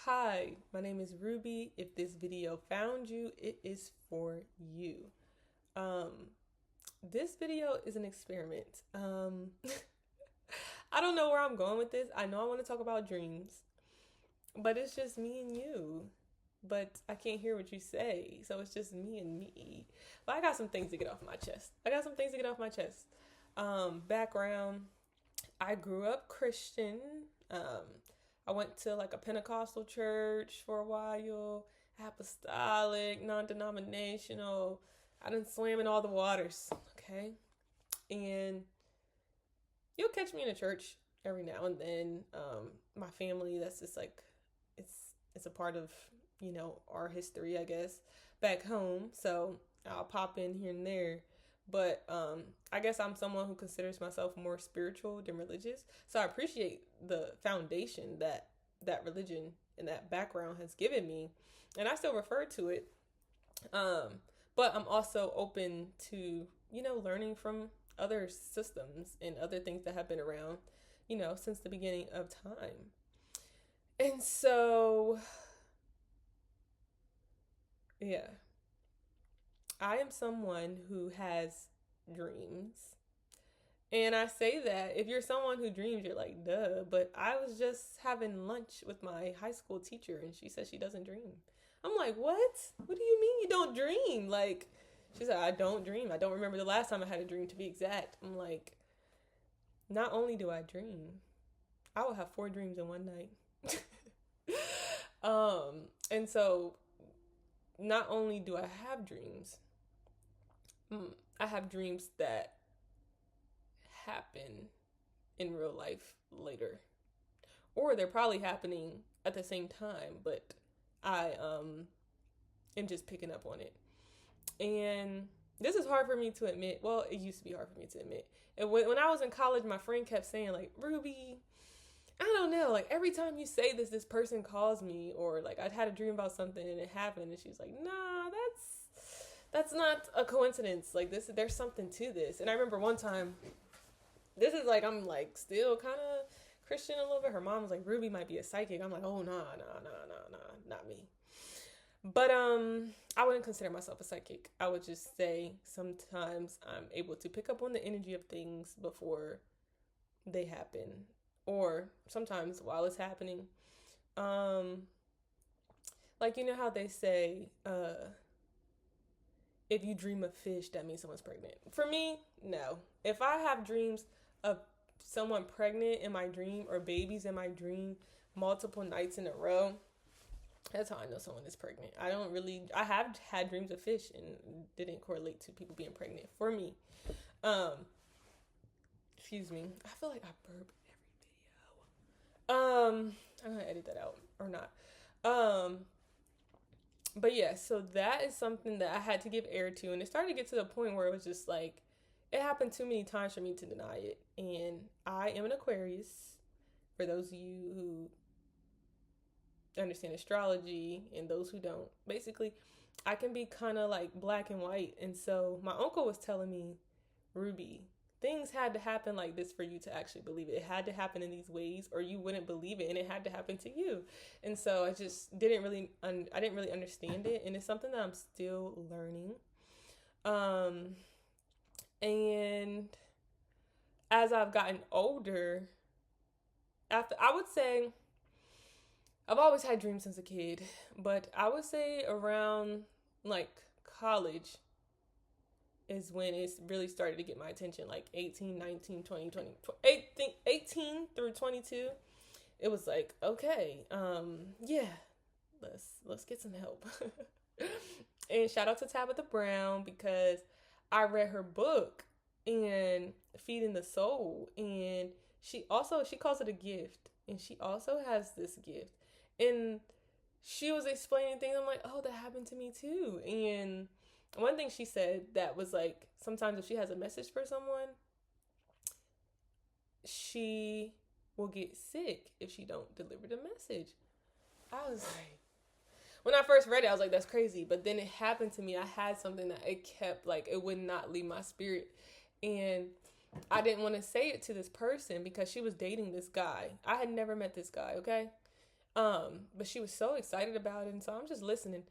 Hi, my name is Ruby. If this video found you, it is for you. Um, this video is an experiment. I don't know where I'm going with this. I know I want to talk about dreams, but it's just me and you. But I can't hear what you say, so it's just me and me. But I got some things to get off my chest. Background. I grew up Christian. I went to like a Pentecostal church for a while, apostolic, non-denominational. I done swam in all the waters, okay? And you'll catch me in a church every now and then. My family, that's just like, it's a part of, our history, I guess, back home. So I'll pop in here and there. But I guess I'm someone who considers myself more spiritual than religious. So I appreciate the foundation that religion and that background has given me. And I still refer to it. But I'm also open to, learning from other systems and other things that have been around, since the beginning of time. And so, yeah. I am someone who has dreams. And I say that if you're someone who dreams, you're like, duh. But I was just having lunch with my high school teacher and she said she doesn't dream. I'm like, what? What do you mean you don't dream? Like, she said, I don't dream. I don't remember the last time I had a dream, to be exact. I'm like, not only do I dream, I will have 4 dreams in one night. And so not only do I have dreams, I have dreams that happen in real life later. Or they're probably happening at the same time, but I am just picking up on it. And this is hard for me to admit. Well, it used to be hard for me to admit. And when I was in college, my friend kept saying, like, Ruby, I don't know, like, every time you say this person calls me, or like I'd had a dream about something and it happened, and she's like, nah, that's not a coincidence. Like, there's something to this. And I remember one time, this is like, I'm like still kind of Christian a little bit. Her mom was like, Ruby might be a psychic. I'm like, oh, nah, not me. But I wouldn't consider myself a psychic. I would just say sometimes I'm able to pick up on the energy of things before they happen, or sometimes while it's happening. Like, you know how they say, if you dream of fish, that means someone's pregnant. For me, no. If I have dreams of someone pregnant in my dream or babies in my dream multiple nights in a row, that's how I know someone is pregnant. I have had dreams of fish and didn't correlate to people being pregnant for me. Excuse me. I feel like I burp every video. I'm gonna edit that out or not. But yeah, so that is something that I had to give air to, and it started to get to the point where it was just like, it happened too many times for me to deny it. And I am an Aquarius, for those of you who understand astrology and those who don't. Basically, I can be kind of like black and white. And so my uncle was telling me, Ruby, things had to happen like this for you to actually believe it. It had to happen in these ways or you wouldn't believe it, and it had to happen to you. And so I just didn't really understand it, and it's something that I'm still learning. And as I've gotten older, I would say I've always had dreams since a kid, but I would say around like college is when it's really started to get my attention, like 18, 19, 20, 18 through 22. It was like, okay, yeah, let's get some help. And shout out to Tabitha Brown, because I read her book, and Feeding the Soul, and she calls it a gift, and she also has this gift. And she was explaining things. I'm like, oh, that happened to me too. And one thing she said that was like, sometimes if she has a message for someone, she will get sick if she don't deliver the message. I was like, when I first read it, I was like, that's crazy. But then it happened to me. I had something that it kept, like, it would not leave my spirit. And I didn't want to say it to this person because she was dating this guy. I had never met this guy, okay? But she was so excited about it, and so I'm just listening.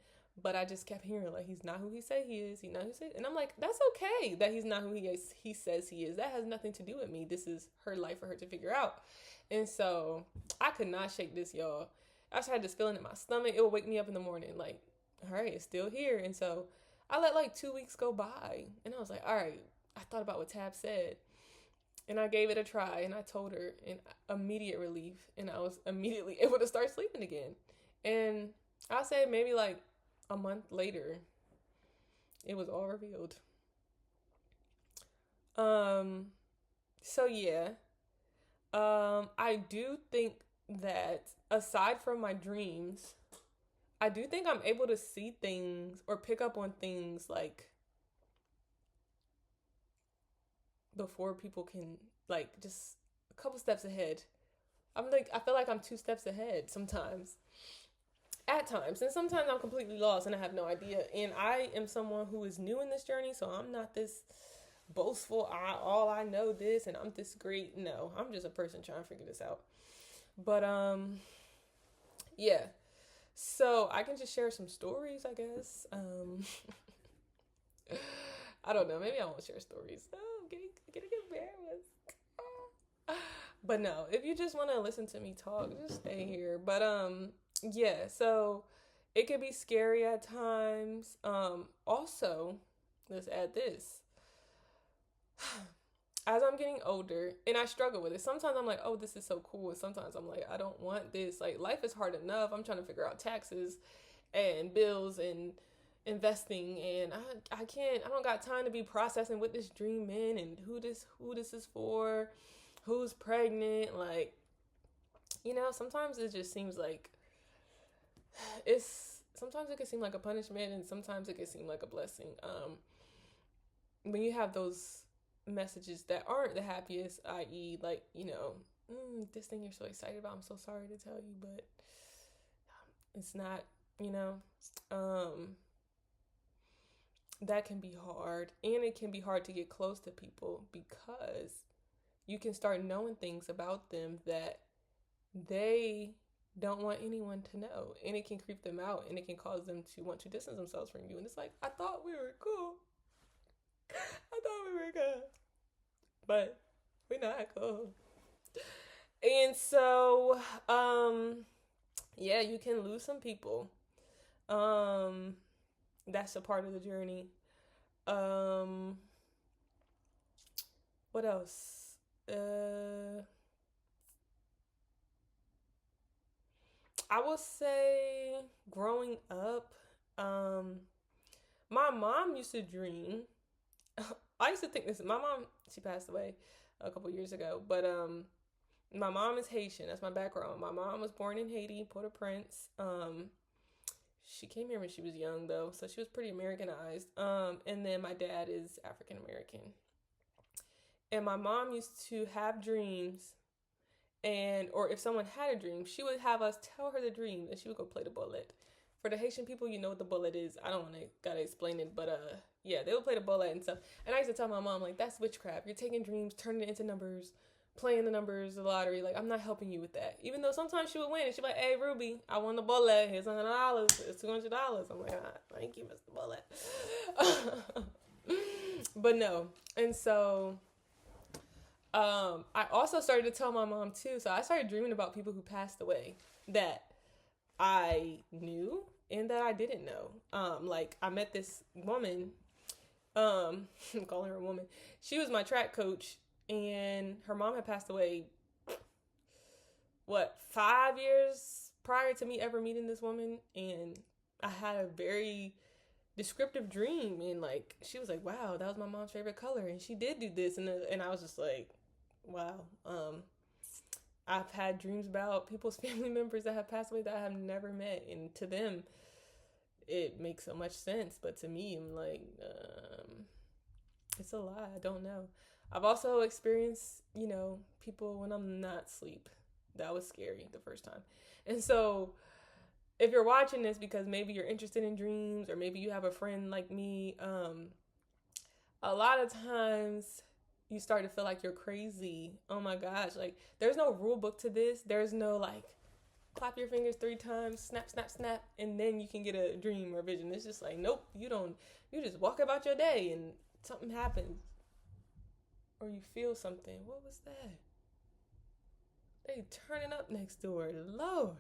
But I just kept hearing like he's not who he say he is. He not who he say, and I'm like, that's okay that he's not who he is. He says he is. That has nothing to do with me. This is her life for her to figure out. And so I could not shake this, y'all. I just had this feeling in my stomach. It would wake me up in the morning, like, all right, it's still here. And so I let like 2 weeks go by, and I was like, all right. I thought about what Tab said, and I gave it a try, and I told her, and immediate relief, and I was immediately able to start sleeping again. And I'll say maybe like a month later, it was all revealed. So yeah. I do think that aside from my dreams, I do think I'm able to see things or pick up on things like before people can, like, just a couple steps ahead. I'm like, I feel like I'm 2 steps ahead sometimes. At times. And sometimes I'm completely lost and I have no idea. And I am someone who is new in this journey, so I'm not this boastful, all I know this and I'm this great. No, I'm just a person trying to figure this out. But yeah. So I can just share some stories, I guess. I don't know. Maybe I won't share stories. Oh, I'm getting embarrassed. But no, if you just want to listen to me talk, just stay here. But yeah. So it can be scary at times. Also, let's add this. As I'm getting older, and I struggle with it. Sometimes I'm like, oh, this is so cool. And sometimes I'm like, I don't want this. Like, life is hard enough. I'm trying to figure out taxes and bills and investing, and I don't got time to be processing what this dream in and who this is for, who's pregnant. Like, sometimes it just seems like sometimes it can seem like a punishment, and sometimes it can seem like a blessing. When you have those messages that aren't the happiest, i.e., like, this thing you're so excited about, I'm so sorry to tell you, but it's not, that can be hard. And it can be hard to get close to people because you can start knowing things about them that they don't want anyone to know, and it can creep them out, and it can cause them to want to distance themselves from you. And it's like, I thought we were cool. I thought we were good, but we're not cool. And so, yeah, you can lose some people. That's a part of the journey. What else? I will say growing up, my mom used to dream. I used to think this. My mom, she passed away a couple years ago, but my mom is Haitian. That's my background. My mom was born in Haiti, Port-au-Prince. She came here when she was young, though, so she was pretty Americanized. And then my dad is African American. And my mom used to have dreams, or if someone had a dream, she would have us tell her the dream, and she would go play the bullet. For the Haitian people, you know what the bullet is. I don't want to gotta explain it, but yeah, they would play the bullet and stuff. And I used to tell my mom, like, that's witchcraft. You're taking dreams, turning it into numbers, playing the numbers, the lottery. Like, I'm not helping you with that. Even though sometimes she would win, and she'd be like, hey, Ruby, I won the bullet. Here's $100. It's $200. I'm like, thank you, Mr. Bullet. But no. And so I also started to tell my mom, too. So I started dreaming about people who passed away that I knew and that I didn't know. Like, I met this woman. I'm calling her a woman. She was my track coach, and her mom had passed away, 5 years prior to me ever meeting this woman. And I had a very descriptive dream, and like, she was like, wow, that was my mom's favorite color, and she did do this. And I was just like, wow. I've had dreams about people's family members that have passed away that I have never met, and to them it makes so much sense, but to me, I'm like, it's a lie. I don't know. I've also experienced, people when I'm not asleep. That was scary the first time. And so if you're watching this because maybe you're interested in dreams, or maybe you have a friend like me, a lot of times you start to feel like you're crazy. Oh my gosh. Like, there's no rule book to this. There's no like, clap your fingers 3 times, snap, snap, snap, and then you can get a dream or vision. It's just like, nope, you don't. You just walk about your day and something happens. Or you feel something. What was that? They turning up next door. Lord.